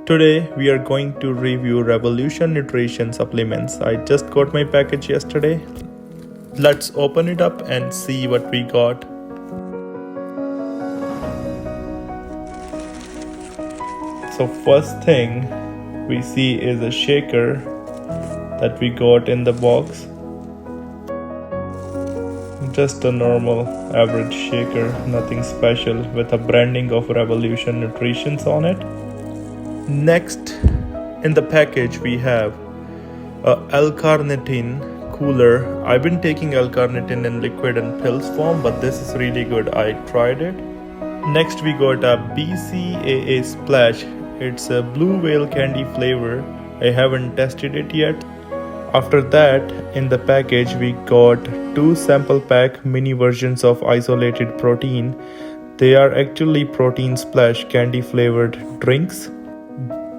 Today we are going to review Revolution Nutrition supplements. I just got my package yesterday. Let's open it up and see what we got. So first thing we see is a shaker that we got in the box. Just a normal average shaker, nothing special, with a branding of Revolution Nutrition on it. Next in the package we have a l-carnitine cooler. I've been taking l-carnitine in liquid and pills form, but this is really good. I tried it. Next we got a BCAA Splash. It's a blue whale candy flavor. I haven't tested it yet. After that, in the package we got 2 sample pack mini versions of isolated protein. They are actually protein splash candy flavored drinks.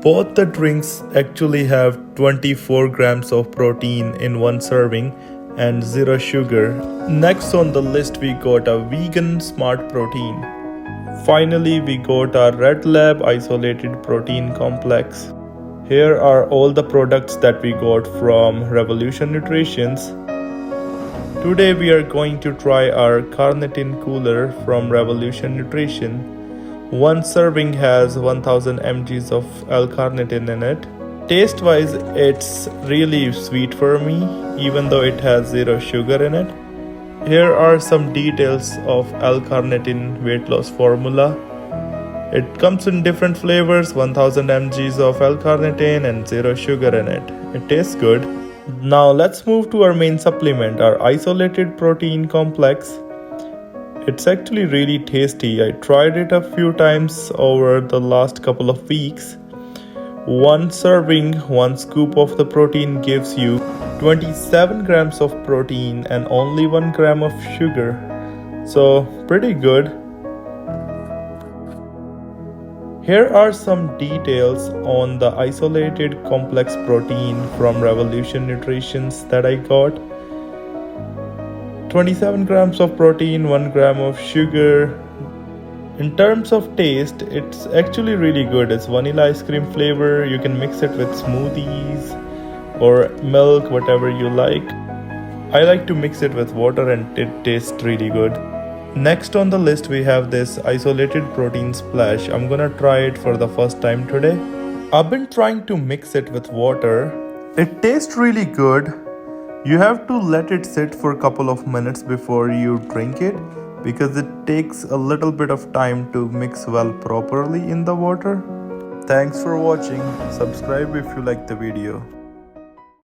Both the drinks actually have 24 grams of protein in one serving and 0 sugar. Next on the list we got a vegan smart protein. Finally we got our Red Lab isolated protein complex. Here are all the products that we got from Revolution Nutritions. Today we are going to try our carnitine cooler from Revolution Nutrition. One serving has 1000 mg of L-carnitine in it. Taste wise it's really sweet for me, even though it has 0 sugar in it. Here are some details of L-carnitine weight loss formula. It comes in different flavors, 1000 mg of L-carnitine and 0 sugar in it. It tastes good. Now let's move to our main supplement, our isolated protein complex. It's actually really tasty. I tried it a few times over the last couple of weeks. One serving, 1 scoop of the protein gives you 27 grams of protein and only 1 gram of sugar. So pretty good. Here are some details on the isolated complex protein from Revolution Nutritions that I got. 27 grams of protein, 1 gram of sugar. In terms of taste, it's actually really good. It's vanilla ice cream flavor. You can mix it with smoothies or milk, whatever you like. I like to mix it with water and it tastes really good. Next on the list we have this isolated protein splash. I'm gonna try it for the first time today. I've been trying to mix it with water. It tastes really good. You have to let it sit for a couple of minutes before you drink it because it takes a little bit of time to mix well properly in the water. Thanks for watching. Subscribe if you like the video.